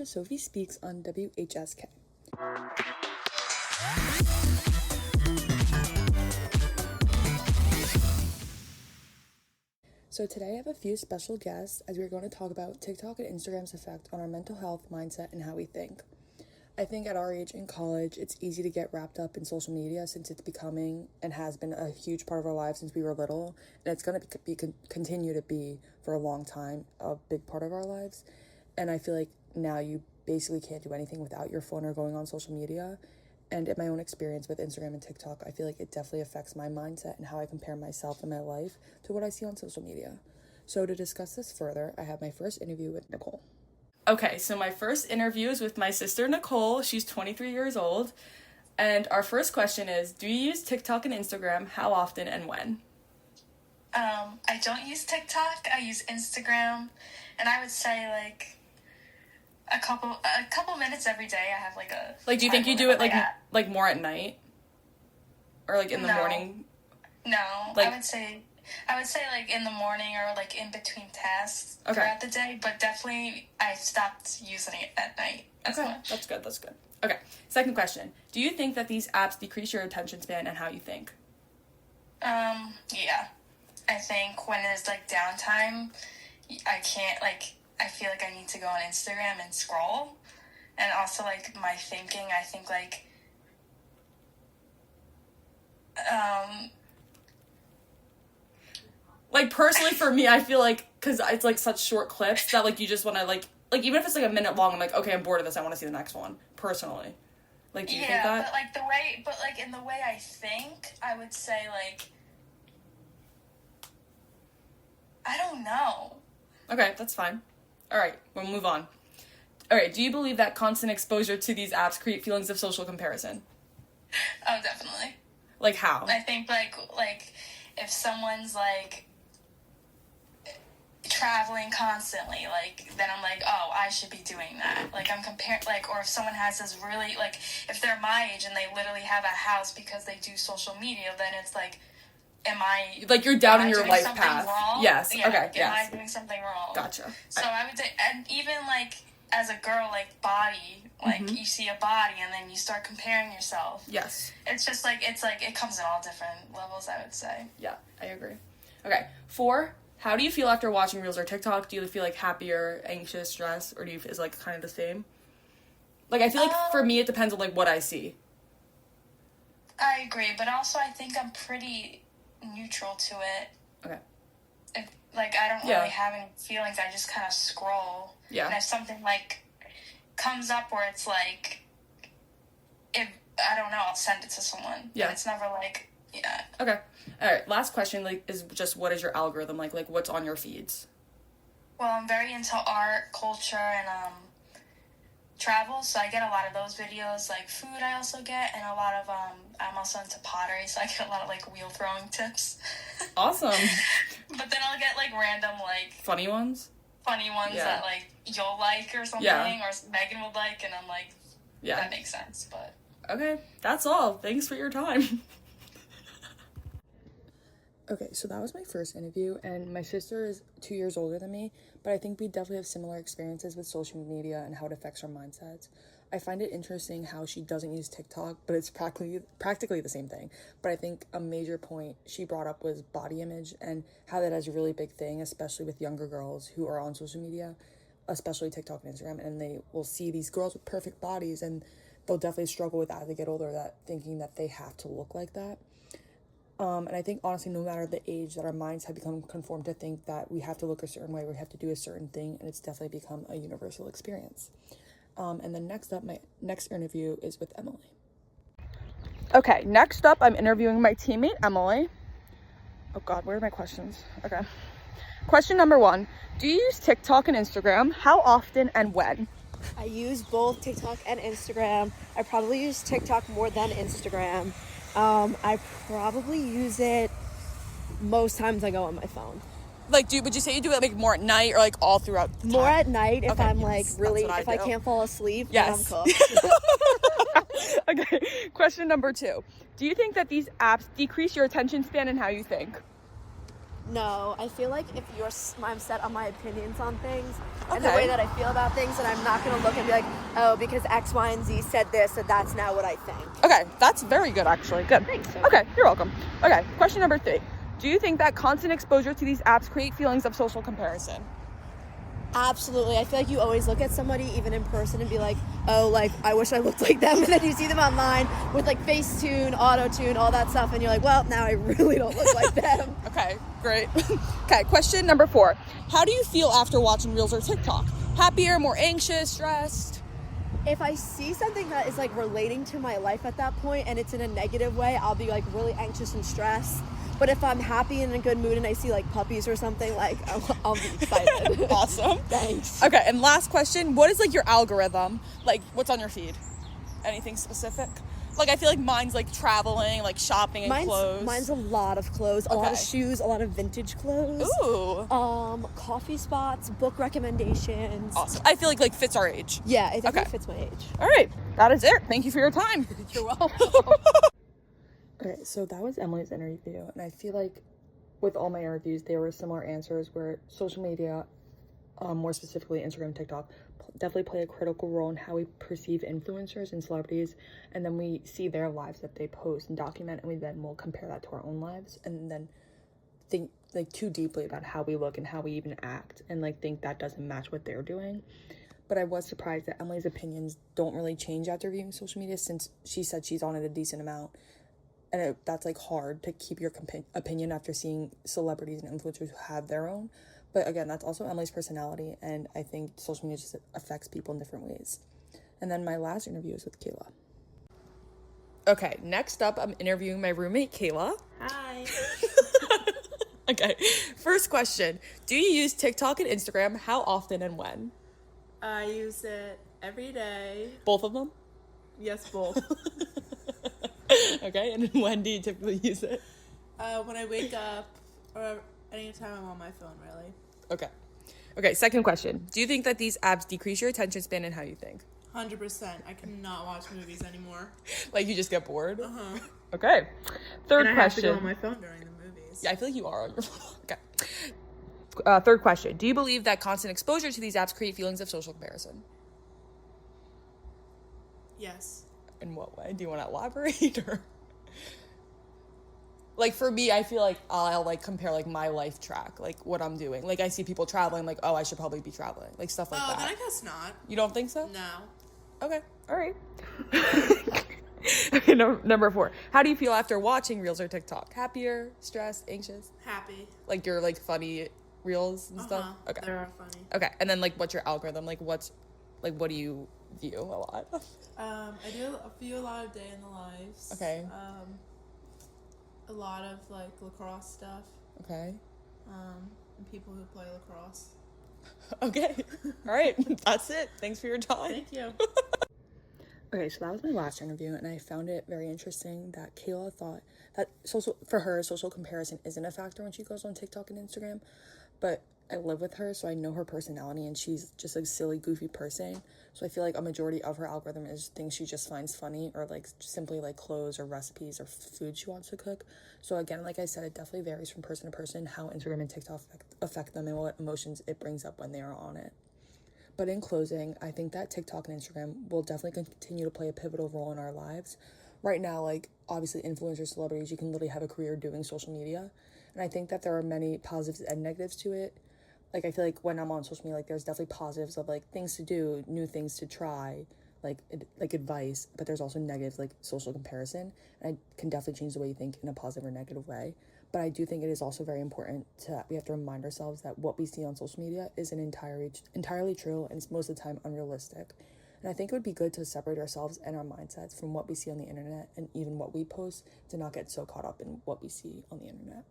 to Sophie Speaks on WHSK. So today I have a few special guests as we're going to talk about TikTok and Instagram's effect on our mental health, mindset, and how we think. I think at our age in college, it's easy to get wrapped up in social media since it's becoming and has been a huge part of our lives since we were little, and it's going to continue to be for a long time a big part of our lives. And I feel like now you basically can't do anything without your phone or going on social media. And in my own experience with Instagram and TikTok, I feel like it definitely affects my mindset and how I compare myself and my life to what I see on social media. So to discuss this further, I have my first interview with Nicole. Okay, so my first interview is with my sister Nicole. She's 23 years old. And our first question is, do you use TikTok and Instagram? How often and when? I don't use TikTok. I use Instagram. And I would say, like, a couple minutes every day. I have, like, a... Like, do you think you do it, like more at night? Or, like, in the morning? No. Like, I would say, like, in the morning or, like, in between tasks throughout the day. But definitely, I stopped using it at night as much. That's good. Okay, second question. Do you think that these apps decrease your attention span and how you think? Yeah. I think when there's, like, downtime, I can't, like... I feel like I need to go on Instagram and scroll. And also, like, my thinking, I think, like... Like, personally, for me, I feel like, because it's, like, such short clips that, like, you just want to, like, even if it's, like, a minute long, I'm like, okay, I'm bored of this, I want to see the next one, personally. Like, do you think that? In the way I think, I would say, like... I don't know. Okay, that's fine. All right, we'll move on. All right, do you believe that constant exposure to these apps create feelings of social comparison? Oh, definitely. Like how? I think, like if someone's, like, traveling constantly, like, then I'm like, oh, I should be doing that. Like, I'm comparing, like, or if someone has this really, like, if they're my age and they literally have a house because they do social media, then it's like, am I... Like, you're down in your life path. Wrong? Yes, yeah, okay, yes. Am I doing something wrong? Gotcha. So I would say, and even, like, as a girl, like, body, like, you see a body and then you start comparing yourself. Yes. It's just, like, it comes in all different levels, I would say. Yeah, I agree. Okay, 4, how do you feel after watching Reels or TikTok? Do you feel, like, happier, anxious, stressed, or is it, like, kind of the same? Like, I feel like, for me, it depends on, like, what I see. I agree, but also I think I'm pretty... neutral to it. Okay. Like, I don't really have any feelings. I just kind of scroll. Yeah. And if something, like, comes up where it's, like, I don't know, I'll send it to someone. Yeah. But it's never, like, yeah. Okay. All right, last question, like, is just what is your algorithm like? Like, what's on your feeds? Well, I'm very into art, culture, and, travel, so I get a lot of those videos. Like, food I also get, and a lot of, I'm also into pottery, so I get a lot of, like, wheel throwing tips. Awesome. But then I'll get, like, random, like... Funny ones that, like, you'll like or something, or Megan would like, and I'm like, that makes sense, but... Okay, that's all. Thanks for your time. Okay, so that was my first interview, and my sister is 2 years older than me, but I think we definitely have similar experiences with social media and how it affects our mindsets. I find it interesting how she doesn't use TikTok, but it's practically the same thing. But I think a major point she brought up was body image and how that is a really big thing, especially with younger girls who are on social media, especially TikTok and Instagram, and they will see these girls with perfect bodies, and they'll definitely struggle with that as they get older, that thinking that they have to look like that. And I think, honestly, no matter the age, that our minds have become conformed to think that we have to look a certain way, we have to do a certain thing, and it's definitely become a universal experience. And then next up, my next interview is with Emily. Okay, next up, I'm interviewing my teammate, Emily. Oh, God, where are my questions? Okay. Question number 1. Do you use TikTok and Instagram? How often and when? I use both TikTok and Instagram. I probably use TikTok more than Instagram. I probably use it most times I go on my phone. Like, would you say you do it, like, more at night or, like, all throughout the time? More at night if I'm, like, really, if I can't fall asleep, yes. then I'm cooked. Okay, question number 2. Do you think that these apps decrease your attention span and how you think? No, I feel like if I'm set on my opinions on things and the way that I feel about things, and I'm not going to look and be like, oh, because X, Y, and Z said this, and that's now what I think. Okay, that's very good, actually. Good. Thanks. Okay, you're welcome. Okay, question number 3. Do you think that constant exposure to these apps create feelings of social comparison? Absolutely. I feel like you always look at somebody, even in person, and be like, oh, like, I wish I looked like them. And then you see them online with, like, Facetune, Auto-Tune, all that stuff, and you're like, well, now I really don't look like them. Okay, great. Okay, question number 4. How do you feel after watching Reels or TikTok? Happier, more anxious, stressed? If I see something that is, like, relating to my life at that point, and it's in a negative way, I'll be, like, really anxious and stressed. But if I'm happy and in a good mood and I see, like, puppies or something, like, I'll be excited. Awesome. Thanks. Okay, and last question. What is, like, your algorithm? Like, what's on your feed? Anything specific? Like, I feel like mine's, like, traveling, like, shopping and clothes. Mine's a lot of clothes, a lot of shoes, a lot of vintage clothes. Ooh. Coffee spots, book recommendations. Awesome. I feel like fits our age. Yeah, it definitely fits my age. All right. That is it. Thank you for your time. You're welcome. Okay, so that was Emily's interview, and I feel like with all my interviews, there were similar answers where social media, more specifically Instagram and TikTok, definitely play a critical role in how we perceive influencers and celebrities, and then we see their lives that they post and document, and we then will compare that to our own lives, and then think like too deeply about how we look and how we even act, and like think that doesn't match what they're doing. But I was surprised that Emily's opinions don't really change after viewing social media, since she said she's on it a decent amount. And that's, like, hard to keep your opinion after seeing celebrities and influencers who have their own. But, again, that's also Emily's personality, and I think social media just affects people in different ways. And then my last interview is with Kayla. Okay, next up, I'm interviewing my roommate, Kayla. Hi. Okay, first question. Do you use TikTok and Instagram? How often and when? I use it every day. Both of them? Yes, both. Okay, and when do you typically use it? When I wake up, or anytime I'm on my phone, really. Okay, second question. Do you think that these apps decrease your attention span and how you think? 100%. I cannot watch movies anymore. Like, you just get bored? Uh-huh. Okay. Third and I question. have to go on my phone during the movies. Yeah, I feel like you are on your phone. Okay. Third question. Do you believe that constant exposure to these apps create feelings of social comparison? Yes. In what way? Do you want to elaborate? Or? Like, for me, I feel like I'll, like, compare, like, my life track, like, what I'm doing. Like, I see people traveling, like, oh, I should probably be traveling. Like, stuff like that. Oh, then I guess not. You don't think so? No. Okay. All right. Okay, number 4. How do you feel after watching Reels or TikTok? Happier, stressed, anxious? Happy. Like, your, like, funny Reels and stuff? Okay. They're funny. Okay, and then, like, what's your algorithm? Like, what do you view a lot? I view a lot of day in the lives. Okay. A lot of, like, lacrosse stuff. Okay. And people who play lacrosse. Okay. All right. That's it. Thanks for your time. Thank you. Okay, so that was my last interview, and I found it very interesting that Kayla thought that social comparison isn't a factor when she goes on TikTok and Instagram, but I live with her, so I know her personality, and she's just a silly, goofy person, so I feel like a majority of her algorithm is things she just finds funny, or, like, simply, like, clothes or recipes or food she wants to cook. So, again, like I said, it definitely varies from person to person how Instagram and TikTok affect them and what emotions it brings up when they are on it. But in closing, I think that TikTok and Instagram will definitely continue to play a pivotal role in our lives. Right now, like, obviously, influencers, celebrities, you can literally have a career doing social media. And I think that there are many positives and negatives to it. Like, I feel like when I'm on social media, like, there's definitely positives of, like, things to do, new things to try, like advice. But there's also negatives, like social comparison. And I can definitely change the way you think in a positive or negative way. But I do think it is also very important we have to remind ourselves that what we see on social media isn't entirely true, and it's most of the time unrealistic. And I think it would be good to separate ourselves and our mindsets from what we see on the internet, and even what we post, to not get so caught up in what we see on the internet.